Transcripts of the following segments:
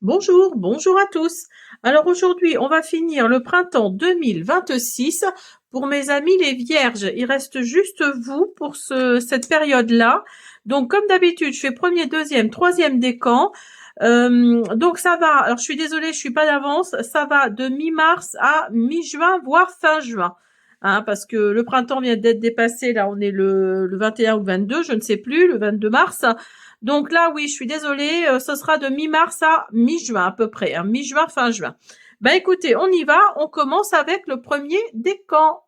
Bonjour, bonjour à tous. Alors aujourd'hui, on va finir le printemps 2026 pour mes amis les vierges. Il reste juste vous pour cette période-là. Donc comme d'habitude, je fais premier, deuxième, troisième décan. Donc ça va, alors je suis désolée, je suis pas d'avance, ça va de mi-mars à mi-juin, voire fin juin. Hein, parce que le printemps vient d'être dépassé, là on est le 21 ou le 22, je ne sais plus, le 22 mars. Donc là, oui, je suis désolée, ce sera de mi-mars à mi-juin à peu près, hein, mi-juin, fin juin. Ben écoutez, on y va, on commence avec le premier décan.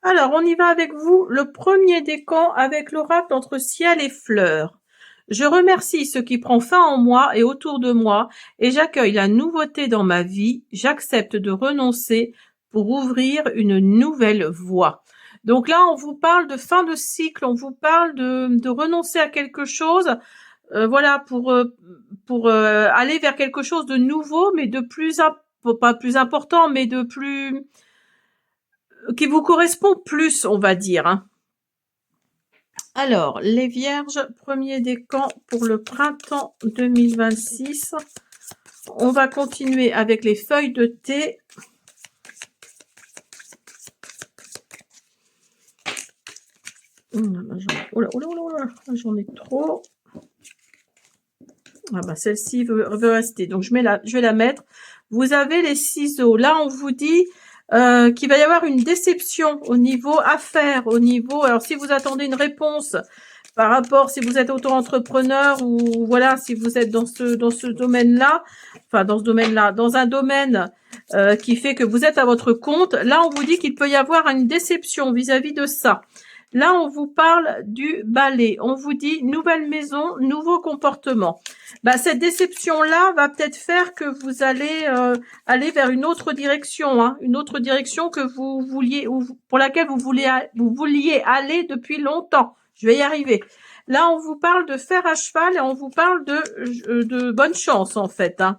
Alors, on y va avec vous, le premier décan avec l'oracle entre ciel et fleurs. Je remercie ce qui prend fin en moi et autour de moi, et j'accueille la nouveauté dans ma vie, j'accepte de renoncer pour ouvrir une nouvelle voie. Donc là, on vous parle de fin de cycle, on vous parle de renoncer à quelque chose, voilà, pour aller vers quelque chose de nouveau, mais de plus, pas plus important, mais de plus, qui vous correspond plus, on va dire. Hein. Alors, les vierges, premier décan pour le printemps 2026. On va continuer avec les feuilles de thé. J'en ai trop. Ah bah celle-ci veut rester. Donc je vais la mettre. Vous avez les ciseaux. Là, on vous dit qu'il va y avoir une déception au niveau affaires, au niveau. Alors si vous attendez une réponse par rapport, si vous êtes auto-entrepreneur ou voilà, si vous êtes dans ce domaine-là, enfin dans ce domaine-là, dans un domaine qui fait que vous êtes à votre compte, là on vous dit qu'il peut y avoir une déception vis-à-vis de ça. Là, on vous parle du balai. On vous dit nouvelle maison, nouveau comportement. Bah, cette déception-là va peut-être faire que vous allez aller vers une autre direction, hein, une autre direction que vous vouliez ou pour laquelle vous vouliez aller depuis longtemps. Je vais y arriver. Là, on vous parle de fer à cheval et on vous parle de bonne chance en fait. Hein.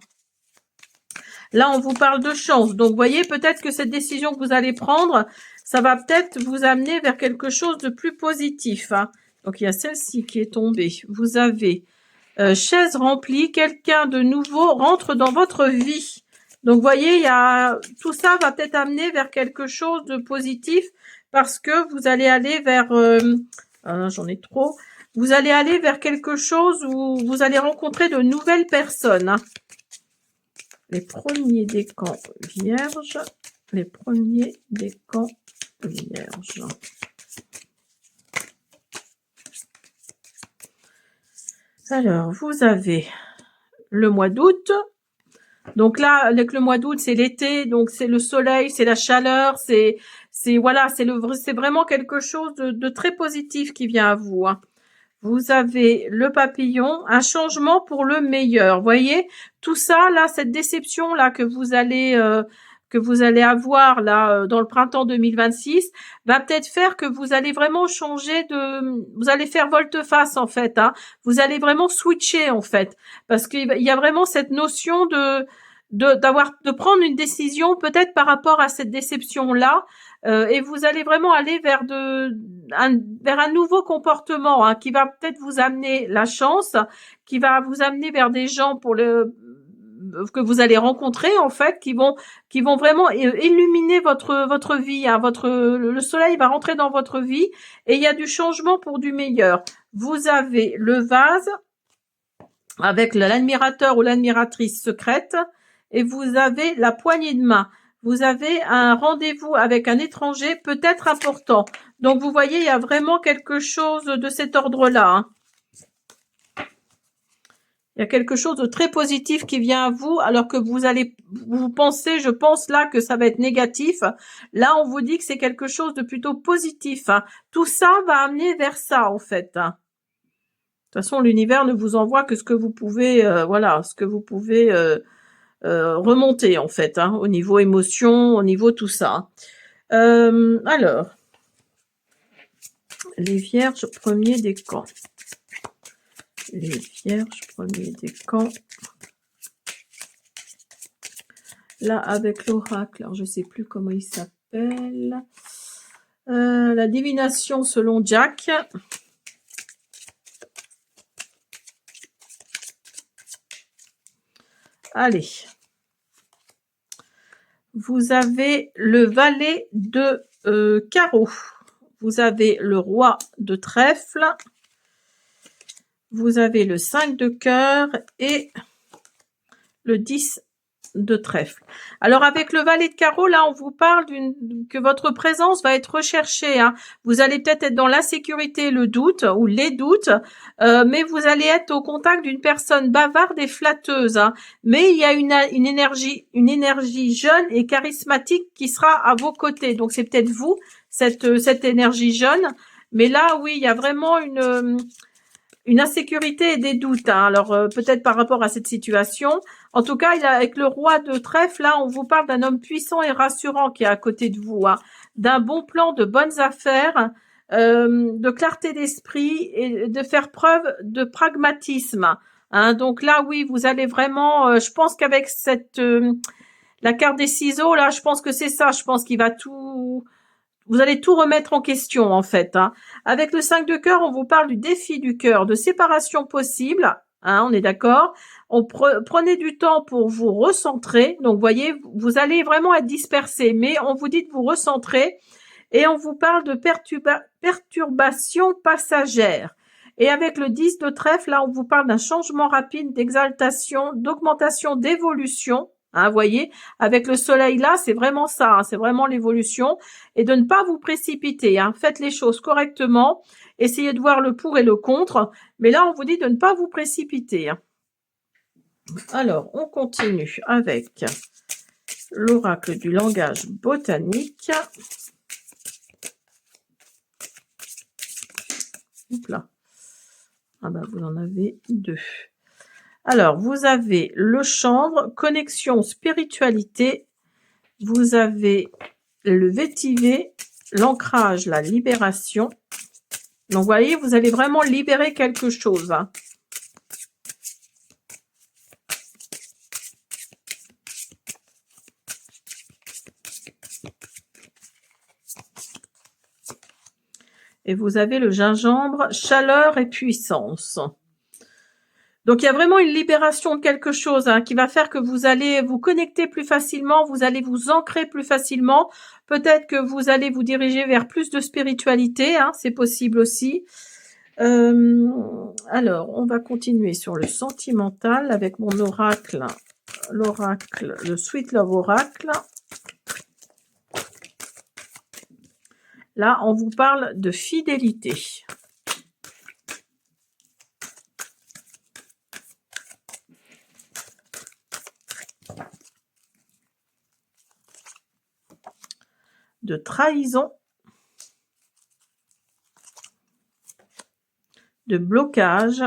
Là, on vous parle de chance. Donc, voyez, peut-être que cette décision que vous allez prendre, ça va peut-être vous amener vers quelque chose de plus positif. Hein. Donc, il y a celle-ci qui est tombée. Vous avez chaise remplie, quelqu'un de nouveau rentre dans votre vie. Donc, voyez, il y a tout ça va peut-être amener vers quelque chose de positif parce que vous allez aller vers... j'en ai trop. Vous allez aller vers quelque chose où vous allez rencontrer de nouvelles personnes. Hein. Les premiers décans vierges. Les premiers décans vierges. Alors, vous avez le mois d'août. Donc là, avec le mois d'août, c'est l'été, donc c'est le soleil, c'est la chaleur, c'est voilà, c'est vraiment quelque chose de très positif qui vient à vous. Hein. Vous avez le papillon, un changement pour le meilleur. Voyez, tout ça là, cette déception là que vous allez avoir là dans le printemps 2026 va peut-être faire que vous allez vraiment changer vous allez faire volte-face en fait. Hein. Vous allez vraiment switcher en fait, parce qu'il y a vraiment cette notion de prendre une décision peut-être par rapport à cette déception là. Et vous allez vraiment aller vers un nouveau comportement hein, qui va peut-être vous amener la chance, qui va vous amener vers des gens que vous allez rencontrer en fait, qui vont vraiment illuminer votre vie. Hein, le soleil va rentrer dans votre vie et il y a du changement pour du meilleur. Vous avez le vase avec l'admirateur ou l'admiratrice secrète et vous avez la poignée de main. Vous avez un rendez-vous avec un étranger peut-être important. Donc, vous voyez, il y a vraiment quelque chose de cet ordre-là. Hein. Il y a quelque chose de très positif qui vient à vous, alors que vous pensez, je pense là, que ça va être négatif. Là, on vous dit que c'est quelque chose de plutôt positif. Hein. Tout ça va amener vers ça, en fait. Hein. De toute façon, l'univers ne vous envoie que ce que vous pouvez, voilà, ce que vous pouvez remonter en fait, hein, au niveau émotion, au niveau tout ça. Alors, les vierges premier décan. Les vierges premier décan. Là, avec l'oracle, alors je sais plus comment il s'appelle. La divination selon Jack. Allez. Vous avez le valet de carreau. Vous avez le roi de trèfle. Vous avez le 5 de cœur et le 10 de trèfle. Alors avec le valet de carreau, là on vous parle que votre présence va être recherchée. Hein. Vous allez peut-être être dans l'insécurité, le doute ou les doutes, mais vous allez être au contact d'une personne bavarde et flatteuse. Hein. Mais il y a une énergie jeune et charismatique qui sera à vos côtés. Donc c'est peut-être vous, cette énergie jeune. Mais là, oui, il y a vraiment une insécurité et des doutes. Hein. Alors peut-être par rapport à cette situation. En tout cas, avec le roi de trèfle, là, on vous parle d'un homme puissant et rassurant qui est à côté de vous, hein, d'un bon plan, de bonnes affaires, de clarté d'esprit et de faire preuve de pragmatisme. Hein. Donc là, oui, vous allez vraiment, je pense qu'avec la carte des ciseaux, là, je pense que c'est ça. Je pense qu'il va tout... Vous allez tout remettre en question, en fait. Hein. Avec le 5 de cœur, on vous parle du défi du cœur, de séparation possible. Hein, on est d'accord. Prenez du temps pour vous recentrer. Donc, vous voyez, vous allez vraiment être dispersé, mais on vous dit de vous recentrer. Et on vous parle de perturbation passagère. Et avec le 10 de trèfle, là, on vous parle d'un changement rapide, d'exaltation, d'augmentation, d'évolution. Hein, voyez, avec le soleil là, c'est vraiment ça, hein, c'est vraiment l'évolution. Et de ne pas vous précipiter. Hein, faites les choses correctement. Essayez de voir le pour et le contre. Mais là, on vous dit de ne pas vous précipiter. Hein. Alors, on continue avec l'oracle du langage botanique. Hop là. Ah ben, vous en avez deux. Alors, vous avez le chanvre, connexion, spiritualité. Vous avez le vétiver, l'ancrage, la libération. Donc, vous voyez, vous allez vraiment libérer quelque chose. Hein. Et vous avez le gingembre, chaleur et puissance. Donc, il y a vraiment une libération de quelque chose hein, qui va faire que vous allez vous connecter plus facilement, vous allez vous ancrer plus facilement. Peut-être que vous allez vous diriger vers plus de spiritualité, hein, c'est possible aussi. Alors, on va continuer sur le sentimental avec mon oracle, l'oracle, le Sweet Love Oracle. Là, on vous parle de fidélité. De trahison, de blocage.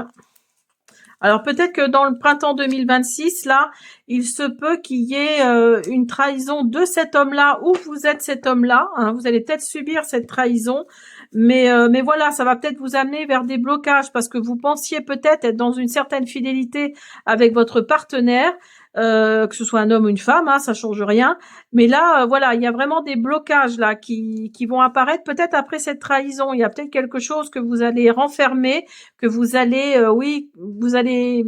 Alors peut-être que dans le printemps 2026, là, il se peut qu'il y ait une trahison de cet homme-là ou vous êtes cet homme-là. Hein, vous allez peut-être subir cette trahison, mais voilà, ça va peut-être vous amener vers des blocages parce que vous pensiez peut-être être dans une certaine fidélité avec votre partenaire. Que ce soit un homme ou une femme, hein, ça change rien. Mais là, voilà, il y a vraiment des blocages là qui vont apparaître. Peut-être après cette trahison, il y a peut-être quelque chose que vous allez renfermer, que vous allez, oui, vous allez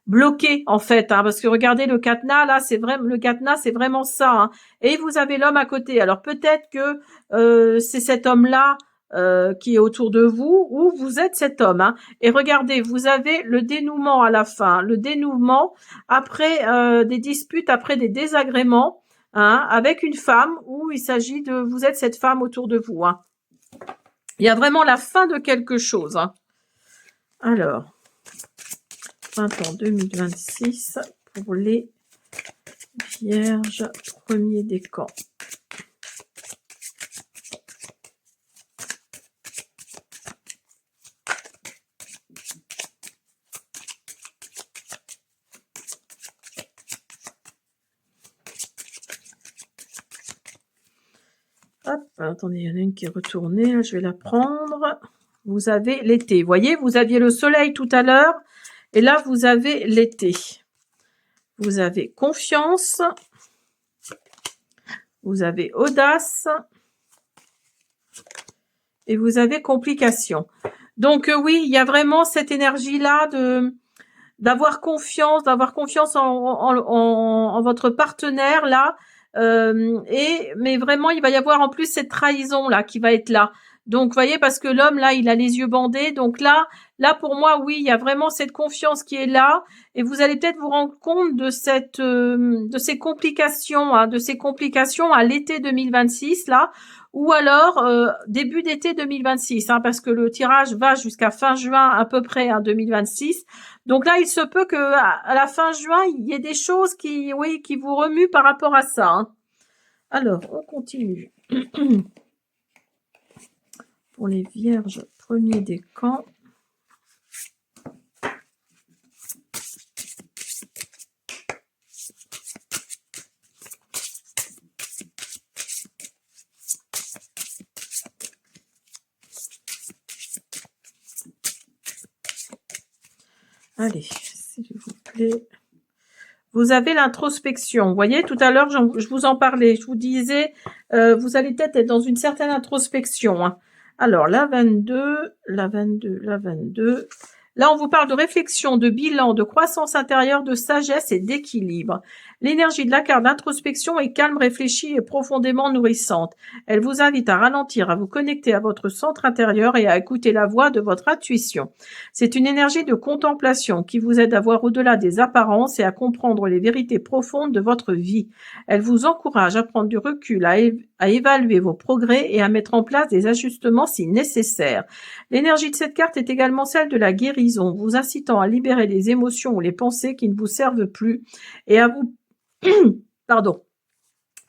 bloquer en fait, hein, parce que regardez le cadenas là, c'est vrai, le cadenas c'est vraiment ça. Hein, et vous avez l'homme à côté. Alors peut-être que c'est cet homme-là. Qui est autour de vous, ou vous êtes cet homme. Hein. Et regardez, vous avez le dénouement à la fin, le dénouement après des disputes, après des désagréments, hein, avec une femme, où il s'agit de, vous êtes cette femme autour de vous. Hein. Il y a vraiment la fin de quelque chose. Hein. Alors, printemps 2026 pour les vierges, premier décan. Hop, attendez, il y en a une qui est retournée, je vais la prendre. Vous avez l'été. Vous voyez, vous aviez le soleil tout à l'heure, et là, vous avez l'été. Vous avez confiance, vous avez audace, et vous avez complication. Donc oui, il y a vraiment cette énergie-là d'avoir confiance en votre partenaire là. Mais vraiment, il va y avoir en plus cette trahison là qui va être là. Donc, voyez, parce que l'homme là, il a les yeux bandés. Donc là pour moi, oui, il y a vraiment cette confiance qui est là, et vous allez peut-être vous rendre compte de de ces complications, hein, à l'été 2026 là, ou alors début d'été 2026, hein, parce que le tirage va jusqu'à fin juin à peu près, hein, 2026. Donc là, il se peut que à la fin juin, il y ait des choses qui, oui, qui vous remuent par rapport à ça, hein. Alors, on continue. Pour les vierges, premier décan. Allez, s'il vous plaît. Vous avez l'introspection. Vous voyez, tout à l'heure, je vous en parlais. Je vous disais, vous allez peut-être être dans une certaine introspection, hein. Alors, la 22. Là, on vous parle de réflexion, de bilan, de croissance intérieure, de sagesse et d'équilibre. L'énergie de la carte d'introspection est calme, réfléchie et profondément nourrissante. Elle vous invite à ralentir, à vous connecter à votre centre intérieur et à écouter la voix de votre intuition. C'est une énergie de contemplation qui vous aide à voir au-delà des apparences et à comprendre les vérités profondes de votre vie. Elle vous encourage à prendre du recul, à évaluer vos progrès et à mettre en place des ajustements si nécessaire. L'énergie de cette carte est également celle de la guérison, vous incitant à libérer les émotions ou les pensées qui ne vous servent plus et à vous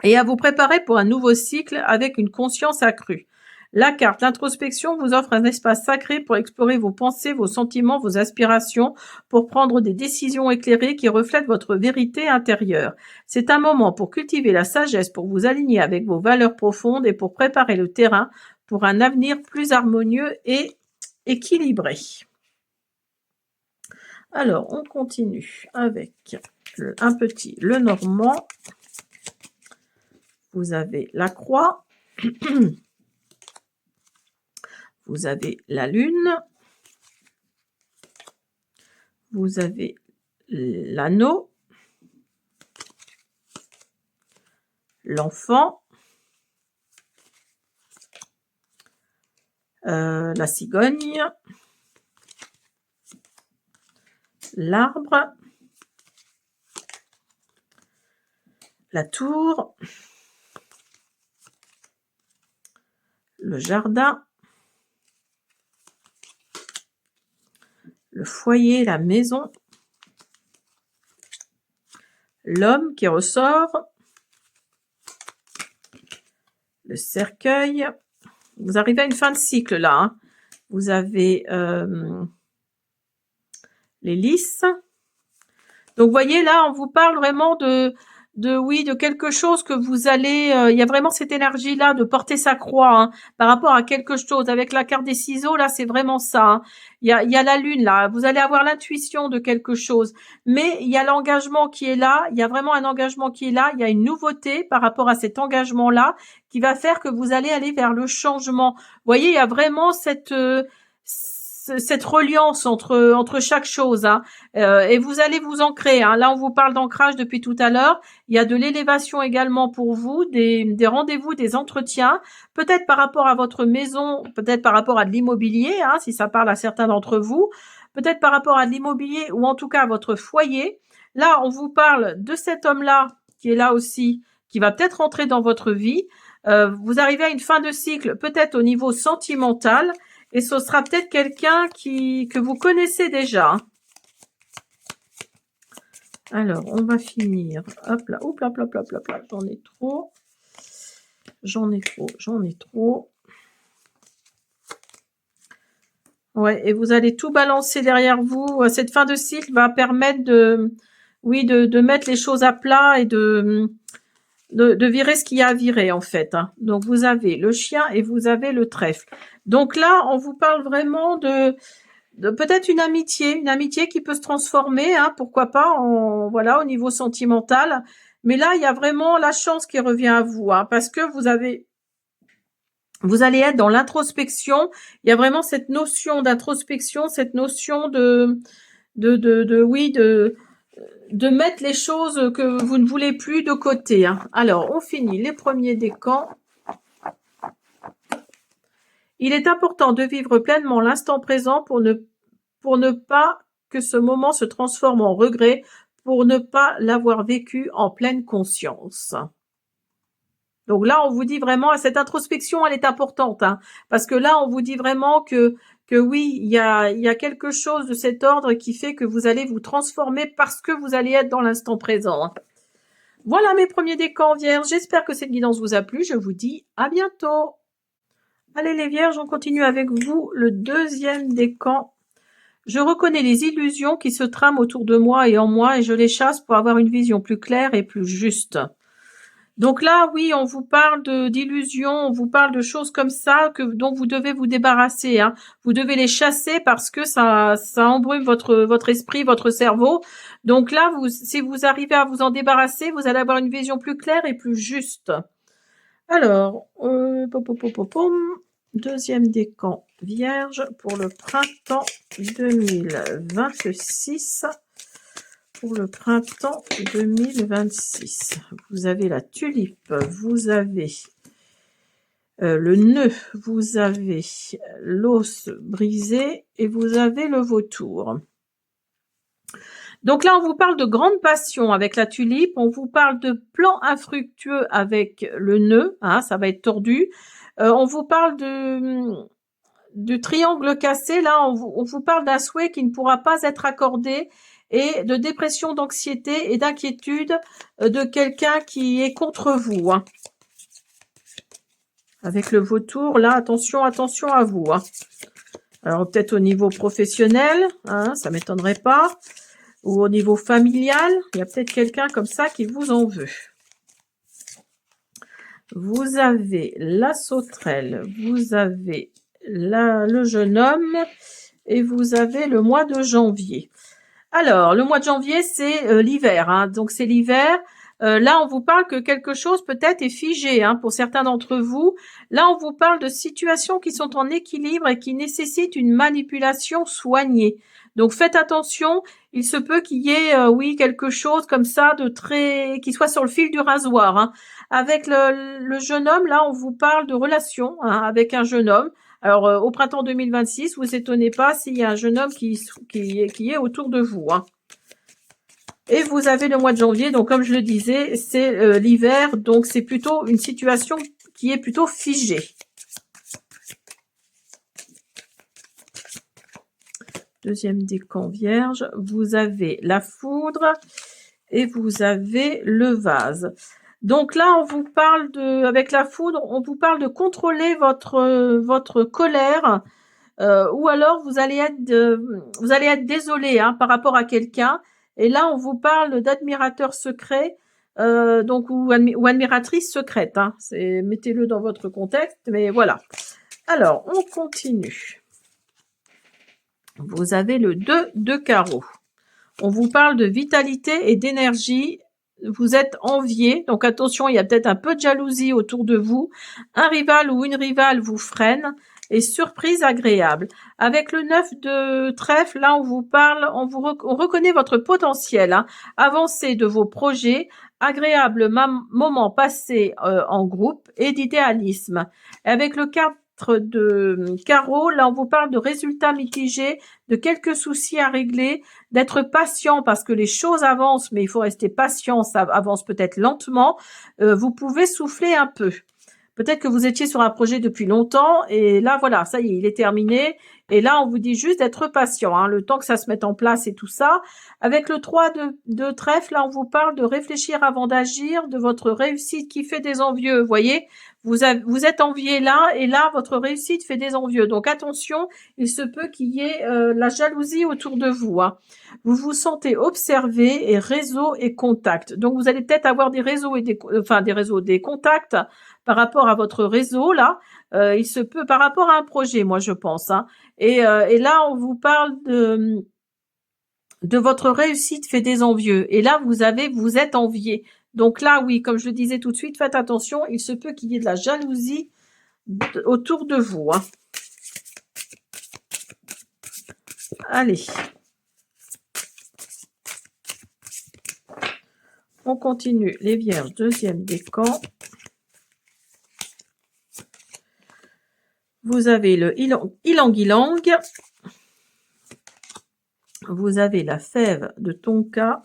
et à vous préparer pour un nouveau cycle avec une conscience accrue. La carte d'introspection vous offre un espace sacré pour explorer vos pensées, vos sentiments, vos aspirations, pour prendre des décisions éclairées qui reflètent votre vérité intérieure. C'est un moment pour cultiver la sagesse, pour vous aligner avec vos valeurs profondes et pour préparer le terrain pour un avenir plus harmonieux et équilibré. Alors, on continue avec un petit Lenormand. Vous avez la croix. Vous avez la lune. Vous avez l'anneau. L'enfant. La cigogne. L'arbre. La tour. Le jardin. Le foyer, la maison. L'homme qui ressort. Le cercueil. Vous arrivez à une fin de cycle là, hein. Vous avez les lys. Donc, vous voyez, là, on vous parle vraiment de quelque chose que vous allez... il y a vraiment cette énergie-là de porter sa croix, hein, par rapport à quelque chose. Avec la carte des ciseaux, là, c'est vraiment ça, hein. Il y a la lune, là. Vous allez avoir l'intuition de quelque chose. Mais il y a l'engagement qui est là. Il y a vraiment un engagement qui est là. Il y a une nouveauté par rapport à cet engagement-là qui va faire que vous allez aller vers le changement. Vous voyez, il y a vraiment cette reliance entre chaque chose, hein. Et vous allez vous ancrer, hein. Là, on vous parle d'ancrage depuis tout à l'heure. Il y a de l'élévation également pour vous, des rendez-vous, des entretiens, peut-être par rapport à votre maison, peut-être par rapport à de l'immobilier, hein, si ça parle à certains d'entre vous, peut-être par rapport à de l'immobilier ou en tout cas à votre foyer. Là, on vous parle de cet homme-là qui est là aussi, qui va peut-être rentrer dans votre vie. Vous arrivez à une fin de cycle, peut-être au niveau sentimental, et ce sera peut-être quelqu'un que vous connaissez déjà. Alors, on va finir. Hop là, hop là, hop là, hop là. J'en ai trop. Ouais, et vous allez tout balancer derrière vous. Cette fin de cycle va permettre de mettre les choses à plat et de virer ce qu'il y a à virer, en fait, hein. Donc, vous avez le chien et vous avez le trèfle. Donc là, on vous parle vraiment de peut-être une amitié qui peut se transformer, hein, pourquoi pas, au niveau sentimental. Mais là, il y a vraiment la chance qui revient à vous, hein, parce que vous allez être dans l'introspection. Il y a vraiment cette notion d'introspection, cette notion oui, de mettre les choses que vous ne voulez plus de côté. Hein. Alors, on finit les premiers décans. Il est important de vivre pleinement l'instant présent pour ne pas que ce moment se transforme en regret, pour ne pas l'avoir vécu en pleine conscience. Donc là, on vous dit vraiment, cette introspection, elle est importante, hein, parce que là, on vous dit vraiment que oui, il y a quelque chose de cet ordre qui fait que vous allez vous transformer parce que vous allez être dans l'instant présent. Hein. Voilà mes premiers décans vierges. J'espère que cette guidance vous a plu. Je vous dis à bientôt. Allez les vierges, on continue avec vous le deuxième décan. Je reconnais les illusions qui se trament autour de moi et en moi et je les chasse pour avoir une vision plus claire et plus juste. Donc là, oui, on vous parle d'illusions, on vous parle de choses comme ça dont vous devez vous débarrasser. Hein. Vous devez les chasser parce que ça embrume votre esprit, votre cerveau. Donc là, si vous arrivez à vous en débarrasser, vous allez avoir une vision plus claire et plus juste. Alors, deuxième décan vierge pour le printemps 2026. Pour le printemps 2026. Vous avez la tulipe, vous avez le nœud, vous avez l'os brisé et vous avez le vautour. Donc là, on vous parle de grande passion avec la tulipe, on vous parle de plan infructueux avec le nœud, hein, ça va être tordu. On vous parle de triangle cassé, là, on vous parle d'un souhait qui ne pourra pas être accordé et de dépression, d'anxiété et d'inquiétude de quelqu'un qui est contre vous. Hein. Avec le vautour, là, attention à vous. Hein. Alors, peut-être au niveau professionnel, hein, ça m'étonnerait pas. Ou au niveau familial, il y a peut-être quelqu'un comme ça qui vous en veut. Vous avez la sauterelle, vous avez le jeune homme et vous avez le mois de janvier. Alors, le mois de janvier, c'est l'hiver, hein, donc c'est l'hiver. Là, on vous parle que quelque chose peut-être est figé hein, pour certains d'entre vous. Là, on vous parle de situations qui sont en équilibre et qui nécessitent une manipulation soignée. Donc, faites attention. Il se peut qu'il y ait, oui, quelque chose comme ça qui soit sur le fil du rasoir. Hein. Avec le jeune homme, là, on vous parle de relation hein, avec un jeune homme. Alors, au printemps 2026, vous étonnez pas s'il y a un jeune homme qui est autour de vous. Hein. Et vous avez le mois de janvier, donc comme je le disais, c'est l'hiver, donc c'est plutôt une situation qui est plutôt figée. Deuxième décan vierge, vous avez la foudre et vous avez le vase. Donc là, on vous parle avec la foudre, on vous parle de contrôler votre colère, ou alors vous allez être désolé hein, par rapport à quelqu'un. Et là, on vous parle d'admirateur secret, donc ou admiratrice secrète. Hein. Mettez-le dans votre contexte, mais voilà. Alors, on continue. Vous avez le 2 de carreau. On vous parle de vitalité et d'énergie. Vous êtes envié, donc attention, il y a peut-être un peu de jalousie autour de vous. Un rival ou une rivale vous freine et surprise agréable. Avec le 9 de trèfle, là on vous parle, on reconnaît votre potentiel, hein, avancé de vos projets, agréable moment passé en groupe et d'idéalisme. Avec le 4 de carreau, là on vous parle de résultats mitigés, de quelques soucis à régler, d'être patient parce que les choses avancent, mais il faut rester patient, ça avance peut-être lentement. Vous pouvez souffler un peu. Peut-être que vous étiez sur un projet depuis longtemps et là, voilà, ça y est, il est terminé. Et là, on vous dit juste d'être patient, hein, le temps que ça se mette en place et tout ça. Avec le 3 de trèfle, là, on vous parle de réfléchir avant d'agir, de votre réussite qui fait des envieux. Vous voyez, vous êtes envié là et là, votre réussite fait des envieux. Donc attention, il se peut qu'il y ait la jalousie autour de vous. Hein. Vous vous sentez observé et réseau et contact. Donc vous allez peut-être avoir des réseaux et des contacts par rapport à votre réseau là, il se peut par rapport à un projet, moi je pense. Hein. Et là, on vous parle de votre réussite fait des envieux. Et là, vous êtes envié. Donc là, oui, comme je le disais tout de suite, faites attention, il se peut qu'il y ait de la jalousie autour de vous. Hein. Allez. on continue. Les Vierges, deuxième décan. Vous avez le ylang-ylang. Vous avez la fève de tonka.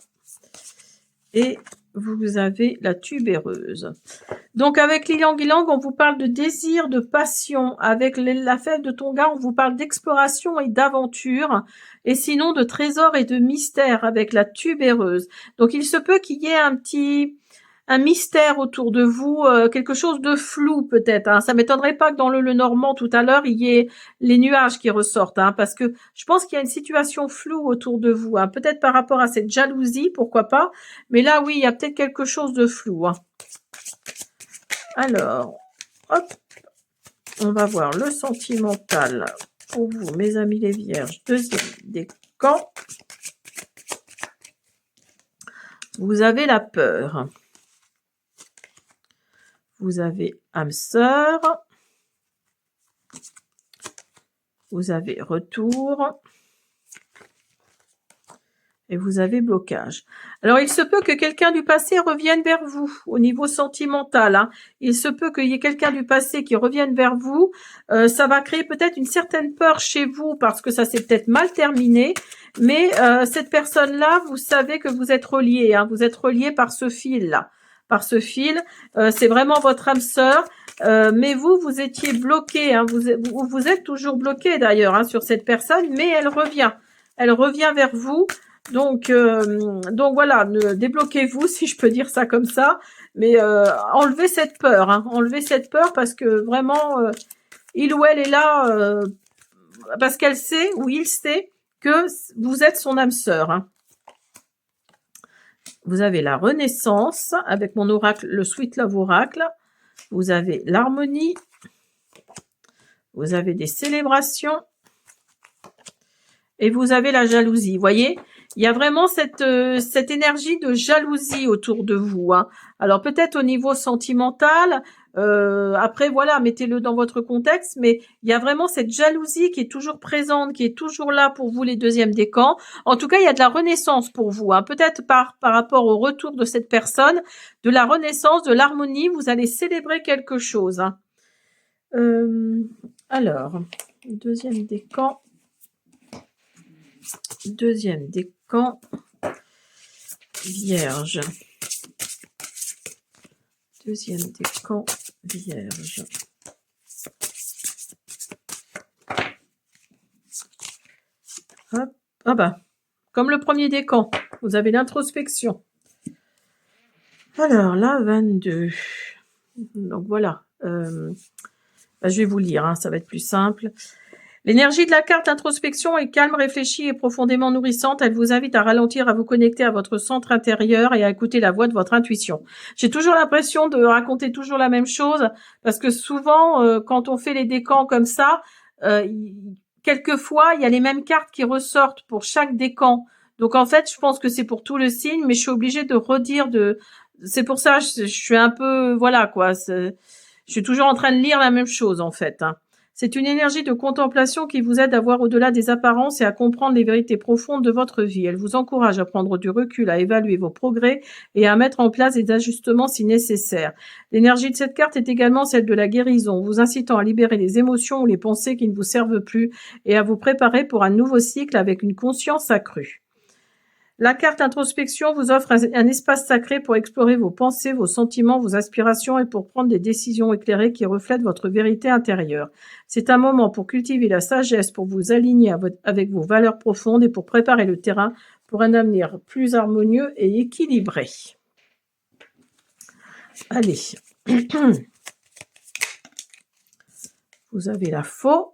Et vous avez la tubéreuse. Donc, avec l'ylang-ylang, on vous parle de désir, de passion. Avec la fève de tonga, on vous parle d'exploration et d'aventure. Et sinon, de trésors et de mystères avec la tubéreuse. Donc, il se peut qu'il y ait un mystère autour de vous, quelque chose de flou peut-être. Hein. Ça m'étonnerait pas que dans le Normand tout à l'heure, il y ait les nuages qui ressortent, hein, parce que je pense qu'il y a une situation floue autour de vous. Hein. Peut-être par rapport à cette jalousie, pourquoi pas. Mais là, oui, il y a peut-être quelque chose de flou. Hein. Alors, hop, on va voir le sentimental pour vous, mes amis les Vierges. Deuxième décan. Vous avez la peur. Vous avez âme sœur. Vous avez retour. Et vous avez blocage. Alors, il se peut que quelqu'un du passé revienne vers vous au niveau sentimental. Hein. Il se peut qu'il y ait quelqu'un du passé qui revienne vers vous. Ça va créer peut-être une certaine peur chez vous parce que ça s'est peut-être mal terminé. Mais cette personne-là, vous savez que vous êtes reliés. Hein. Vous êtes reliés par ce fil-là. Par ce fil. C'est vraiment votre âme sœur. Mais vous étiez bloqué. Hein. Vous êtes toujours bloqué d'ailleurs hein, sur cette personne. Mais elle revient. Elle revient vers vous. Donc voilà, débloquez-vous si je peux dire ça comme ça, mais enlevez cette peur, hein, enlevez cette peur parce que vraiment, il ou elle est là parce qu'elle sait ou il sait que vous êtes son âme sœur. Hein. Vous avez la renaissance avec mon oracle, le Sweet Love Oracle. Vous avez l'harmonie. Vous avez des célébrations. Et vous avez la jalousie, vous voyez ? Il y a vraiment cette énergie de jalousie autour de vous. Hein. Alors peut-être au niveau sentimental, après voilà, mettez-le dans votre contexte, mais il y a vraiment cette jalousie qui est toujours présente, qui est toujours là pour vous les deuxièmes décans. En tout cas, il y a de la renaissance pour vous. Hein. Peut-être par rapport au retour de cette personne, de la renaissance, de l'harmonie, vous allez célébrer quelque chose. Hein. Alors, deuxième décan. Deuxième décan, Vierge. Deuxième décan, Vierge. Hop. Ah bah, comme le premier décan, vous avez l'introspection. Alors là, 22. Donc voilà. Bah, je vais vous lire, hein, ça va être plus simple. L'énergie de la carte introspection est calme, réfléchie et profondément nourrissante. Elle vous invite à ralentir, à vous connecter à votre centre intérieur et à écouter la voix de votre intuition. J'ai toujours l'impression de raconter toujours la même chose parce que souvent, quand on fait les décans comme ça, quelquefois, il y a les mêmes cartes qui ressortent pour chaque décan. Donc en fait, je pense que c'est pour tout le signe, mais je suis obligée de redire c'est pour ça, je suis un peu, voilà quoi, je suis toujours en train de lire la même chose en fait. Hein. C'est une énergie de contemplation qui vous aide à voir au-delà des apparences et à comprendre les vérités profondes de votre vie. Elle vous encourage à prendre du recul, à évaluer vos progrès et à mettre en place des ajustements si nécessaire. L'énergie de cette carte est également celle de la guérison, vous incitant à libérer les émotions ou les pensées qui ne vous servent plus et à vous préparer pour un nouveau cycle avec une conscience accrue. La carte introspection vous offre un espace sacré pour explorer vos pensées, vos sentiments, vos aspirations et pour prendre des décisions éclairées qui reflètent votre vérité intérieure. C'est un moment pour cultiver la sagesse, pour vous aligner avec vos valeurs profondes et pour préparer le terrain pour un avenir plus harmonieux et équilibré. Allez. Vous avez la faux.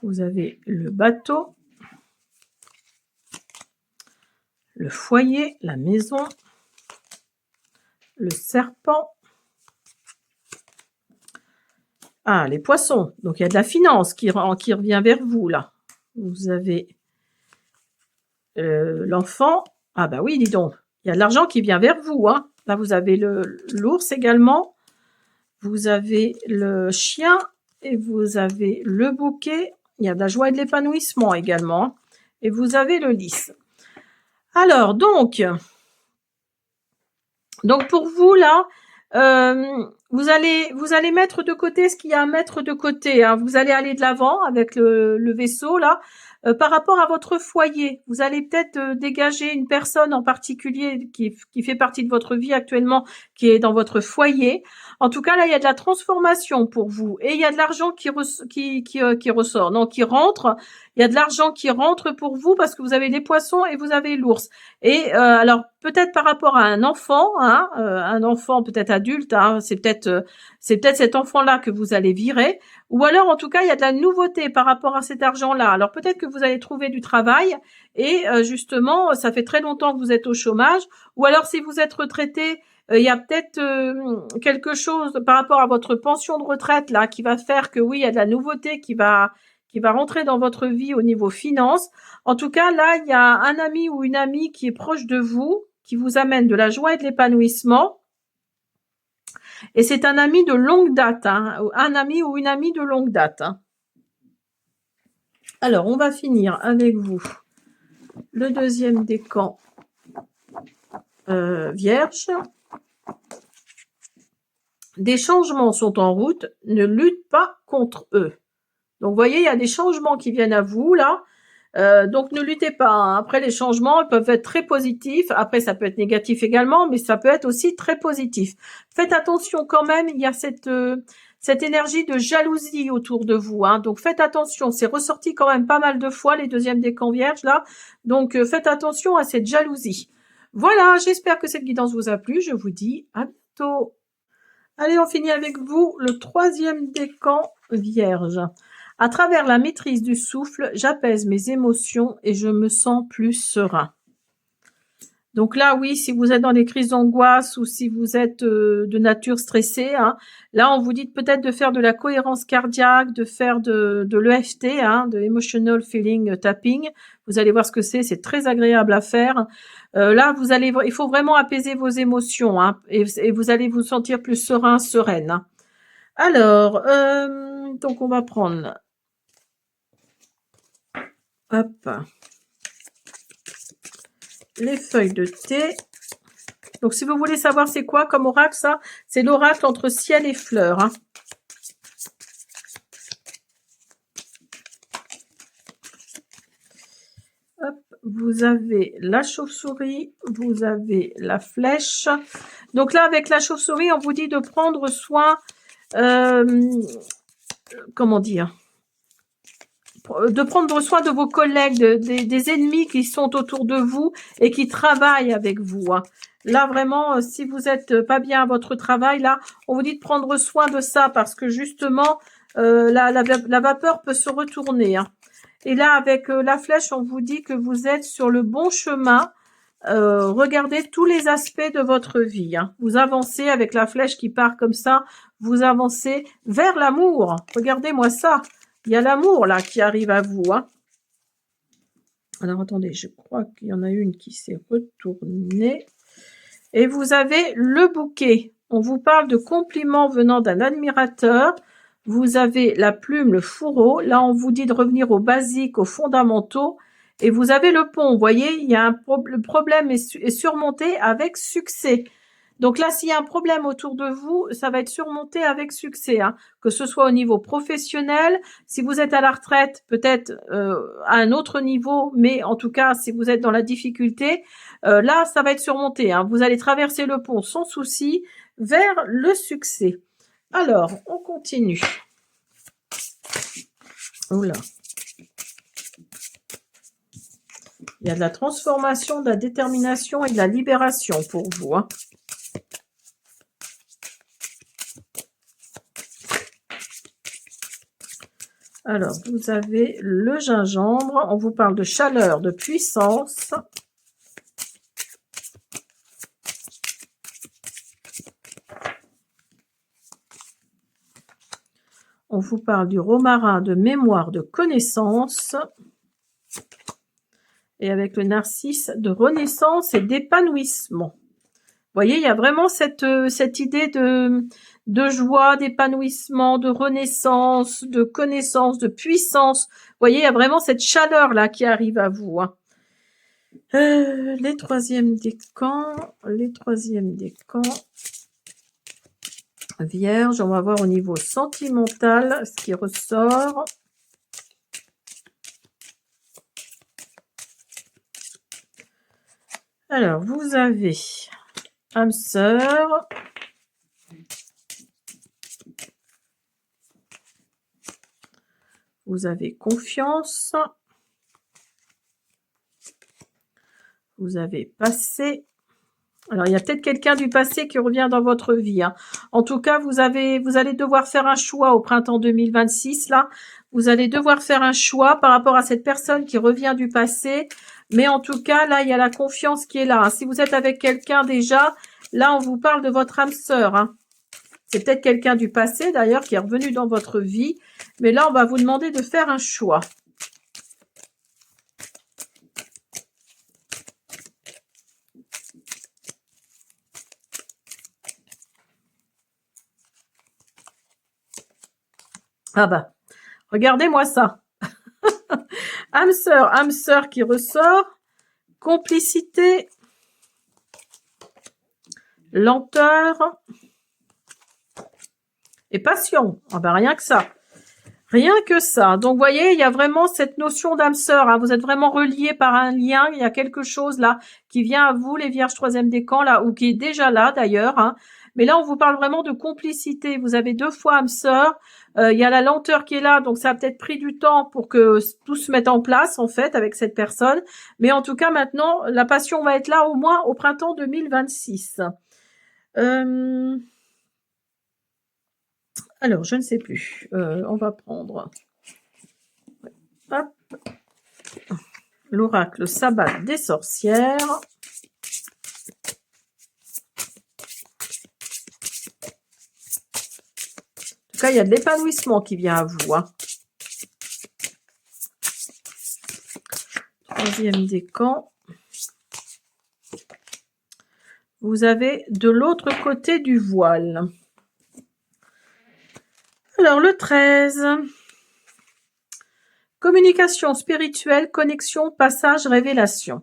Vous avez le bateau, le foyer, la maison, le serpent. Ah, les poissons. Donc, il y a de la finance qui revient vers vous, là. Vous avez l'enfant. Ah bah oui, dis donc. Il y a de l'argent qui vient vers vous, hein. Là, vous avez l'ours également. Vous avez le chien et vous avez le bouquet. Il y a de la joie et de l'épanouissement également. Et vous avez le lys. Alors, donc pour vous, là, vous allez mettre de côté ce qu'il y a à mettre de côté. Hein. Vous allez aller de l'avant avec le vaisseau, là. Par rapport à votre foyer, vous allez peut-être dégager une personne en particulier qui fait partie de votre vie actuellement, qui est dans votre foyer. En tout cas, là, il y a de la transformation pour vous et il y a de l'argent qui ressort, non, qui rentre. Il y a de l'argent qui rentre pour vous parce que vous avez les poissons et vous avez l'ours. Et alors peut-être par rapport à un enfant, hein, un enfant peut-être adulte, hein, c'est peut-être cet enfant-là que vous allez virer. Ou alors, en tout cas, il y a de la nouveauté par rapport à cet argent-là. Alors, peut-être que vous allez trouver du travail et justement, ça fait très longtemps que vous êtes au chômage. Ou alors, si vous êtes retraité, il y a peut-être quelque chose par rapport à votre pension de retraite là qui va faire que oui, il y a de la nouveauté qui va rentrer dans votre vie au niveau finance. En tout cas, là, il y a un ami ou une amie qui est proche de vous, qui vous amène de la joie et de l'épanouissement. Et c'est un ami de longue date, hein, un ami ou une amie de longue date. Hein. Alors, on va finir avec vous le deuxième décan vierge. Des changements sont en route, ne lutte pas contre eux. Donc, vous voyez, il y a des changements qui viennent à vous, là. Donc, ne luttez pas. Hein. Après, les changements ils peuvent être très positifs. Après, ça peut être négatif également, mais ça peut être aussi très positif. Faites attention quand même, il y a cette énergie de jalousie autour de vous. Hein. Donc, faites attention. C'est ressorti quand même pas mal de fois, les deuxièmes décans vierges, là. Donc, faites attention à cette jalousie. Voilà, j'espère que cette guidance vous a plu. Je vous dis à bientôt. Allez, on finit avec vous le troisième décan vierge. À travers la maîtrise du souffle, j'apaise mes émotions et je me sens plus serein. Donc là, oui, si vous êtes dans des crises d'angoisse ou si vous êtes de nature stressée, hein, là, on vous dit peut-être de faire de la cohérence cardiaque, de faire de l'EFT, hein, de Emotional Feeling Tapping. Vous allez voir ce que c'est très agréable à faire. Là, il faut vraiment apaiser vos émotions, hein, et vous allez vous sentir plus serein, sereine. Hein. Alors, donc on va prendre... Hop. Les feuilles de thé. Donc, si vous voulez savoir c'est quoi comme oracle, ça, c'est l'oracle entre ciel et fleurs. Hein. Hop, vous avez la chauve-souris, vous avez la flèche. Donc là, avec la chauve-souris, on vous dit de prendre soin, comment dire, de prendre soin de vos collègues, des ennemis qui sont autour de vous et qui travaillent avec vous. Hein. Là, vraiment, si vous êtes pas bien à votre travail, là, on vous dit de prendre soin de ça parce que justement, la vapeur peut se retourner. Hein. Et là, avec la flèche, on vous dit que vous êtes sur le bon chemin. Regardez tous les aspects de votre vie. Hein. Vous avancez avec la flèche qui part comme ça. Vous avancez vers l'amour. Regardez-moi ça. Il y a l'amour là qui arrive à vous. Hein. Alors attendez, je crois qu'il y en a une qui s'est retournée. Et vous avez le bouquet. On vous parle de compliments venant d'un admirateur. Vous avez la plume, le fourreau. Là, on vous dit de revenir aux basiques, aux fondamentaux. Et vous avez le pont. Vous voyez, il y a le problème est surmonté avec succès. Donc là, s'il y a un problème autour de vous, ça va être surmonté avec succès, hein, que ce soit au niveau professionnel, si vous êtes à la retraite, peut-être à un autre niveau, mais en tout cas, si vous êtes dans la difficulté, là, ça va être surmonté. Hein. Vous allez traverser le pont sans souci vers le succès. Alors, on continue. Oula. Il y a de la transformation, de la détermination et de la libération pour vous. Hein. Alors, vous avez le gingembre. On vous parle de chaleur, de puissance. On vous parle du romarin, de mémoire, de connaissance. Et avec le narcisse, de renaissance et d'épanouissement. voyez, il y a vraiment cette idée de joie, d'épanouissement, de renaissance, de connaissance, de puissance. Vous voyez, il y a vraiment cette chaleur-là qui arrive à vous. Hein. Les troisièmes décans. Vierge, on va voir au niveau sentimental ce qui ressort. Alors, vous avez âme sœur. Vous avez confiance. Vous avez passé. Alors, il y a peut-être quelqu'un du passé qui revient dans votre vie. Hein. En tout cas, vous allez devoir faire un choix au printemps 2026. Là, vous allez devoir faire un choix par rapport à cette personne qui revient du passé. Mais en tout cas, là, il y a la confiance qui est là. Hein. Si vous êtes avec quelqu'un déjà, là, on vous parle de votre âme sœur. Hein. C'est peut-être quelqu'un du passé, d'ailleurs, qui est revenu dans votre vie. Mais là, on va vous demander de faire un choix. Ah bah, regardez-moi ça. âme sœur qui ressort. Complicité. Lenteur. Et passion. Ah bah, rien que ça. Rien que ça. Donc, vous voyez, il y a vraiment cette notion d'âme sœur. Hein. Vous êtes vraiment reliés par un lien. Il y a quelque chose là qui vient à vous, les vierges troisième décan, là, ou qui est déjà là d'ailleurs. Hein. Mais là, on vous parle vraiment de complicité. Vous avez 2 fois âme sœur. Il y a la lenteur qui est là, donc ça a peut-être pris du temps pour que tout se mette en place, en fait, avec cette personne. Mais en tout cas, maintenant, la passion va être là au moins au printemps 2026. Alors, je ne sais plus. On va prendre... Hop. L'oracle sabbat des sorcières. En tout cas, il y a de l'épanouissement qui vient à vous. Hein. Troisième décan. Vous avez de l'autre côté du voile. Alors, le 13. Communication spirituelle, connexion, passage, révélation.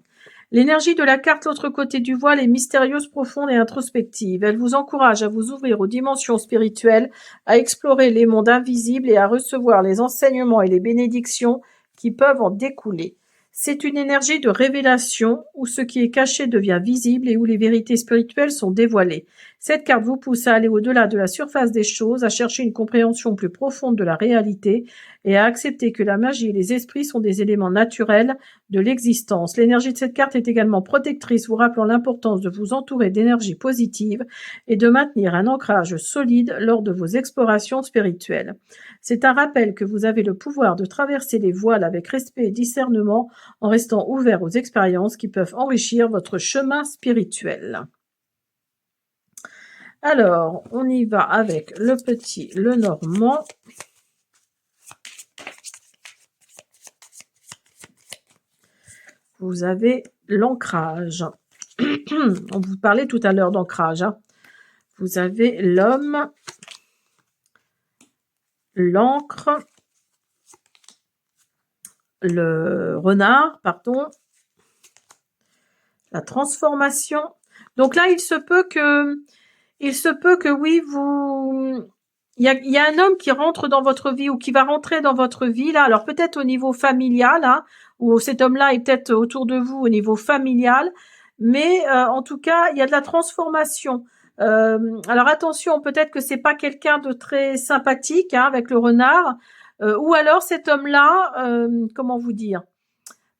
L'énergie de la carte l'autre côté du voile est mystérieuse, profonde et introspective. Elle vous encourage à vous ouvrir aux dimensions spirituelles, à explorer les mondes invisibles et à recevoir les enseignements et les bénédictions qui peuvent en découler. C'est une énergie de révélation où ce qui est caché devient visible et où les vérités spirituelles sont dévoilées. Cette carte vous pousse à aller au-delà de la surface des choses, à chercher une compréhension plus profonde de la réalité et à accepter que la magie et les esprits sont des éléments naturels de l'existence. L'énergie de cette carte est également protectrice, vous rappelant l'importance de vous entourer d'énergie positive et de maintenir un ancrage solide lors de vos explorations spirituelles. C'est un rappel que vous avez le pouvoir de traverser les voiles avec respect et discernement en restant ouvert aux expériences qui peuvent enrichir votre chemin spirituel. Alors, on y va avec le petit Lenormand. Vous avez l'ancrage. On vous parlait tout à l'heure d'ancrage. Hein. Vous avez l'homme, l'encre, le renard, pardon, la transformation. Donc là, il se peut que oui, il y a un homme qui rentre dans votre vie ou qui va rentrer dans votre vie là. Alors peut-être au niveau familial, hein, ou cet homme-là est peut-être autour de vous au niveau familial, mais en tout cas, il y a de la transformation. Alors attention, peut-être que c'est pas quelqu'un de très sympathique hein, avec le renard, ou alors cet homme-là, comment vous dire,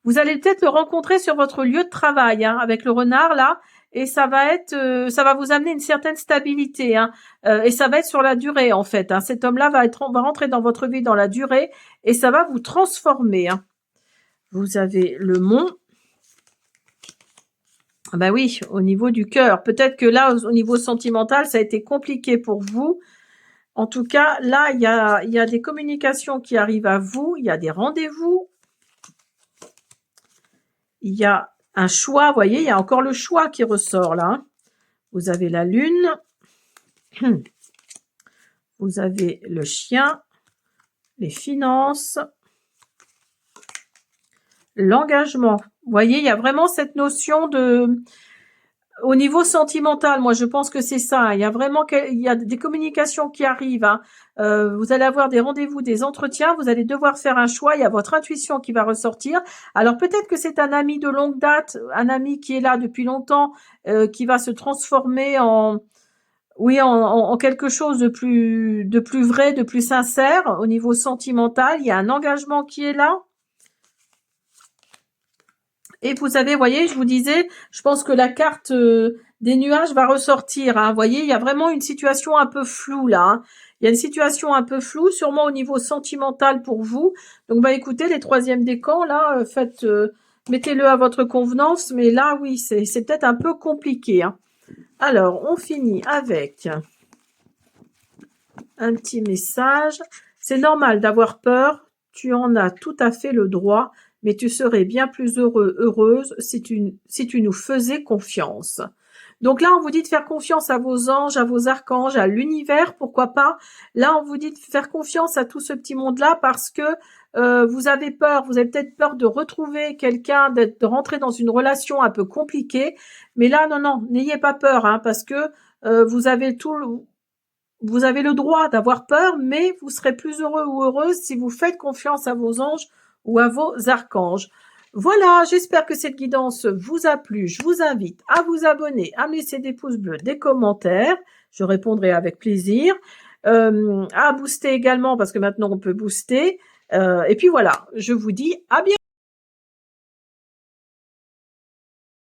vous allez peut-être le rencontrer sur votre lieu de travail hein, avec le renard là. Et ça va vous amener une certaine stabilité, hein, et ça va être sur la durée en fait. Hein. Cet homme-là va rentrer dans votre vie dans la durée et ça va vous transformer. Hein. Vous avez le mont. Ah ben oui, au niveau du cœur. Peut-être que là, au niveau sentimental, ça a été compliqué pour vous. En tout cas, là, il y a des communications qui arrivent à vous. Il y a des rendez-vous. Il y a un choix, vous voyez, il y a encore le choix qui ressort là. Hein. Vous avez la lune. Vous avez le chien, les finances, l'engagement. Vous voyez, il y a vraiment cette notion de... Au niveau sentimental, moi je pense que c'est ça. Il y a vraiment il y a des communications qui arrivent. Hein. Vous allez avoir des rendez-vous, des entretiens. Vous allez devoir faire un choix. Il y a votre intuition qui va ressortir. Alors peut-être que c'est un ami de longue date, un ami qui est là depuis longtemps, qui va se transformer en... Oui, en quelque chose de plus vrai, de plus sincère au niveau sentimental. Il y a un engagement qui est là. Et vous avez, voyez, je vous disais, je pense que la carte des nuages va ressortir. Hein. Vous voyez, il y a vraiment une situation un peu floue là. Hein. Il y a une situation un peu floue, sûrement au niveau sentimental pour vous. Donc, bah écoutez, les troisièmes décans, là, mettez-le à votre convenance. Mais là, oui, c'est peut-être un peu compliqué. Hein. Alors, on finit avec un petit message. C'est normal d'avoir peur. Tu en as tout à fait le droit. Mais tu serais bien plus heureuse si tu nous faisais confiance. Donc là, on vous dit de faire confiance à vos anges, à vos archanges, à l'univers, pourquoi pas. Là, on vous dit de faire confiance à tout ce petit monde-là parce que vous avez peur, vous avez peut-être peur de retrouver quelqu'un, de rentrer dans une relation un peu compliquée. Mais là, non, n'ayez pas peur, hein, parce que vous avez le droit d'avoir peur, mais vous serez plus heureux ou heureuse si vous faites confiance à vos anges ou à vos archanges. Voilà, j'espère que cette guidance vous a plu. Je vous invite à vous abonner, à me laisser des pouces bleus, des commentaires. Je répondrai avec plaisir. À booster également, parce que maintenant on peut booster. Et puis voilà, je vous dis à bientôt.